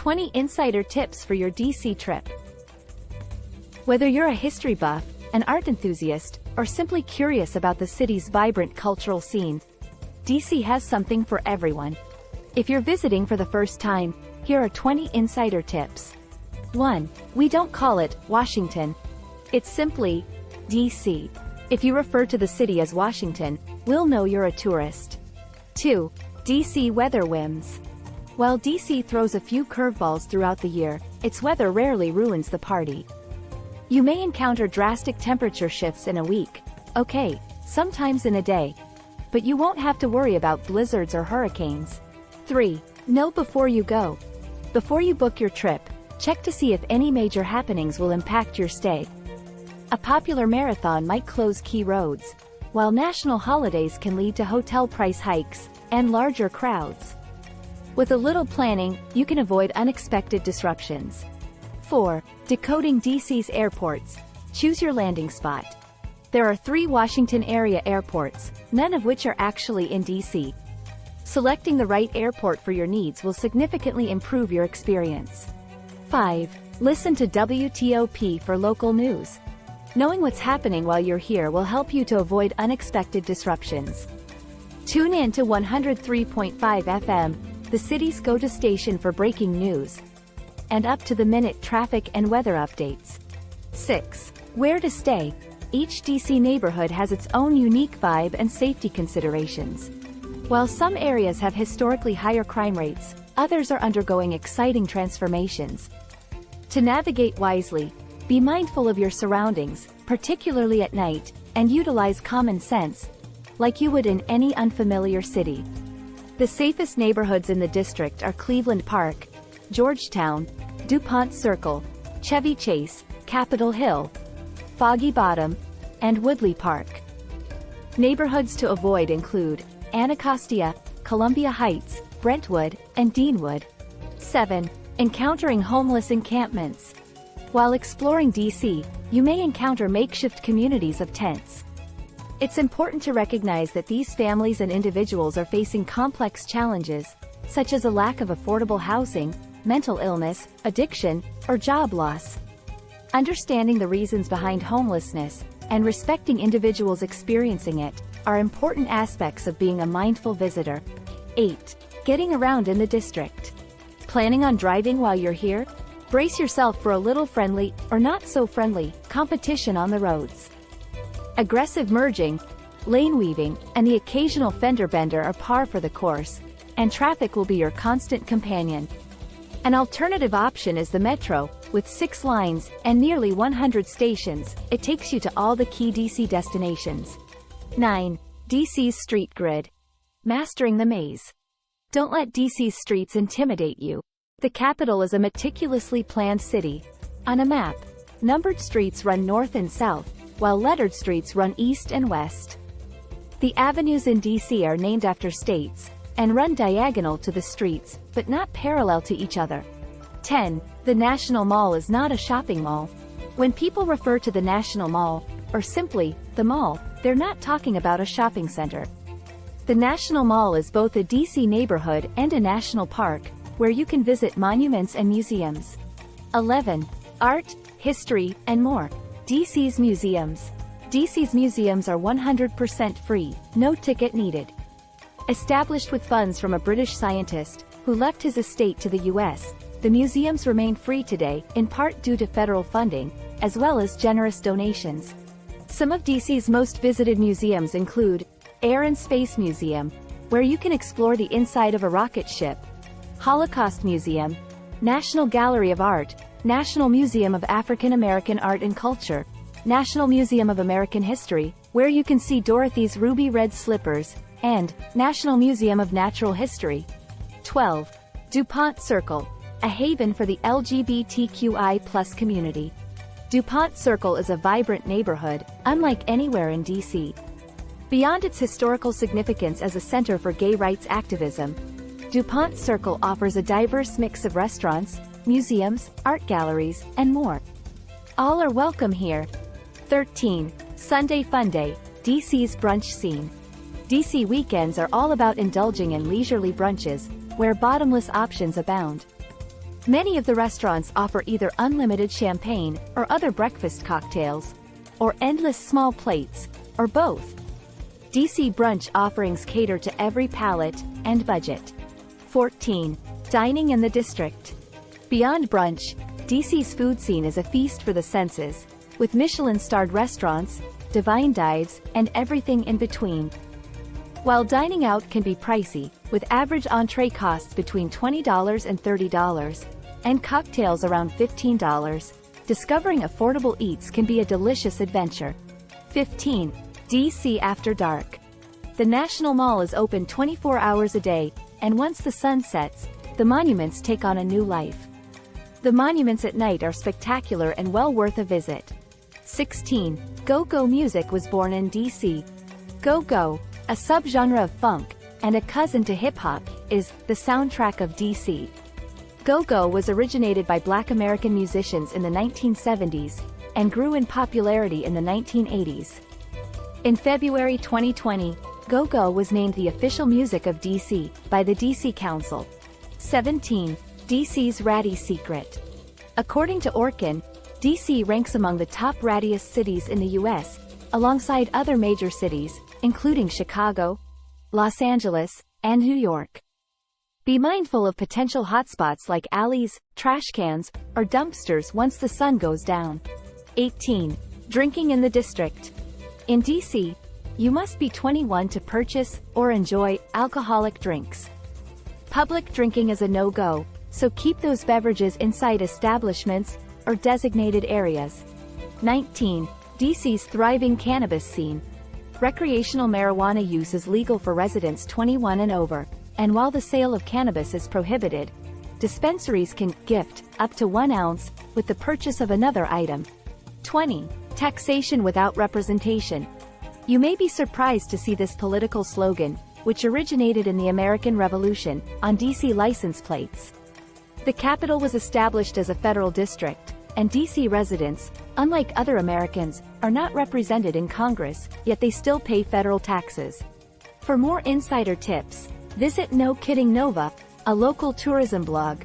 20 insider tips for your DC trip. Whether you're a history buff, an art enthusiast, or simply curious about the city's vibrant cultural scene, DC has something for everyone. If you're visiting for the first time, here are 20 insider tips. 1. We don't call it Washington. It's simply DC. If you refer to the city as Washington, we'll know you're a tourist. 2. DC weather whims. While DC throws a few curveballs throughout the year, its weather rarely ruins the party. You may encounter drastic temperature shifts in a week, okay, sometimes in a day. But you won't have to worry about blizzards or hurricanes. 3. Know before you go. Before you book your trip, check to see if any major happenings will impact your stay. A popular marathon might close key roads, while national holidays can lead to hotel price hikes and larger crowds. With a little planning, you can avoid unexpected disruptions. 4. Decoding DC's airports. Choose your landing spot. There are 3 Washington area airports, none of which are actually in DC. Selecting the right airport for your needs will significantly improve your experience. 5. Listen to WTOP for local news. Knowing what's happening while you're here will help you to avoid unexpected disruptions. Tune in to 103.5 FM, the city's go-to station for breaking news and up-to-the-minute traffic and weather updates. 6. Where to stay. Each DC neighborhood has its own unique vibe and safety considerations. While some areas have historically higher crime rates, others are undergoing exciting transformations. To navigate wisely, be mindful of your surroundings, particularly at night, and utilize common sense, like you would in any unfamiliar city. The safest neighborhoods in the district are Cleveland Park, Georgetown, DuPont Circle, Chevy Chase, Capitol Hill, Foggy Bottom, and Woodley Park. Neighborhoods to avoid include Anacostia, Columbia Heights, Brentwood, and Deanwood. 7. Encountering homeless encampments. While exploring DC, you may encounter makeshift communities of tents. It's important to recognize that these families and individuals are facing complex challenges, such as a lack of affordable housing, mental illness, addiction, or job loss. Understanding the reasons behind homelessness, and respecting individuals experiencing it, are important aspects of being a mindful visitor. 8. Getting around in the district. Planning on driving while you're here? Brace yourself for a little friendly, or not so friendly, competition on the roads. Aggressive merging, lane weaving, and the occasional fender bender are par for the course, and traffic will be your constant companion. An alternative option is the metro, with 6 lines and nearly 100 stations. It takes you to all the key DC destinations. 9. DC's street grid. Mastering the maze. Don't let DC's streets intimidate you. The capital is a meticulously planned city. On a map, numbered streets run north and south, while lettered streets run east and west. The avenues in DC are named after states, and run diagonal to the streets, but not parallel to each other. 10. The National Mall is not a shopping mall. When people refer to the National Mall, or simply, the mall, they're not talking about a shopping center. The National Mall is both a DC neighborhood and a national park, where you can visit monuments and museums. 11. Art, history, and more. DC's museums. DC's museums are 100% free, no ticket needed. Established with funds from a British scientist, who left his estate to the US, the museums remain free today, in part due to federal funding, as well as generous donations. Some of DC's most visited museums include Air and Space Museum, where you can explore the inside of a rocket ship, Holocaust Museum, National Gallery of Art, National Museum of African American Art and Culture, National Museum of American History, where you can see Dorothy's ruby red slippers, and National Museum of Natural History. 12. DuPont Circle, a haven for the LGBTQI+ community. DuPont Circle is a vibrant neighborhood, unlike anywhere in DC. Beyond its historical significance as a center for gay rights activism, DuPont Circle offers a diverse mix of restaurants, museums, art galleries, and more. All are welcome here. 13. Sunday Funday, DC's brunch scene. DC weekends are all about indulging in leisurely brunches, where bottomless options abound. Many of the restaurants offer either unlimited champagne or other breakfast cocktails, or endless small plates, or both. DC brunch offerings cater to every palate and budget. 14. Dining in the district. Beyond brunch, DC's food scene is a feast for the senses, with Michelin-starred restaurants, divine dives, and everything in between. While dining out can be pricey, with average entree costs between $20 and $30, and cocktails around $15, discovering affordable eats can be a delicious adventure. 15. DC After Dark. The National Mall is open 24 hours a day, and once the sun sets, the monuments take on a new life. The monuments at night are spectacular and well worth a visit. 16. Go-go music was born in DC. Go-go, a subgenre of funk, and a cousin to hip-hop, is the soundtrack of DC. Go-go was originated by Black American musicians in the 1970s, and grew in popularity in the 1980s. In February 2020, go-go was named the official music of DC by the DC Council. 17. DC's Ratty Secret. According to Orkin, DC ranks among the top rattiest cities in the U.S., alongside other major cities, including Chicago, Los Angeles, and New York. Be mindful of potential hotspots like alleys, trash cans, or dumpsters once the sun goes down. 18. Drinking in the district. In DC, you must be 21 to purchase or enjoy alcoholic drinks. Public drinking is a no-go, so keep those beverages inside establishments or designated areas. 19. DC's thriving cannabis scene. Recreational marijuana use is legal for residents 21 and over, and while the sale of cannabis is prohibited, dispensaries can gift up to 1 ounce with the purchase of another item. 20. Taxation without representation. You may be surprised to see this political slogan, which originated in the American Revolution, on DC license plates. The capital was established as a federal district, and DC residents, unlike other Americans, are not represented in Congress, yet they still pay federal taxes. For more insider tips, visit No Kidding Nova, a local tourism blog.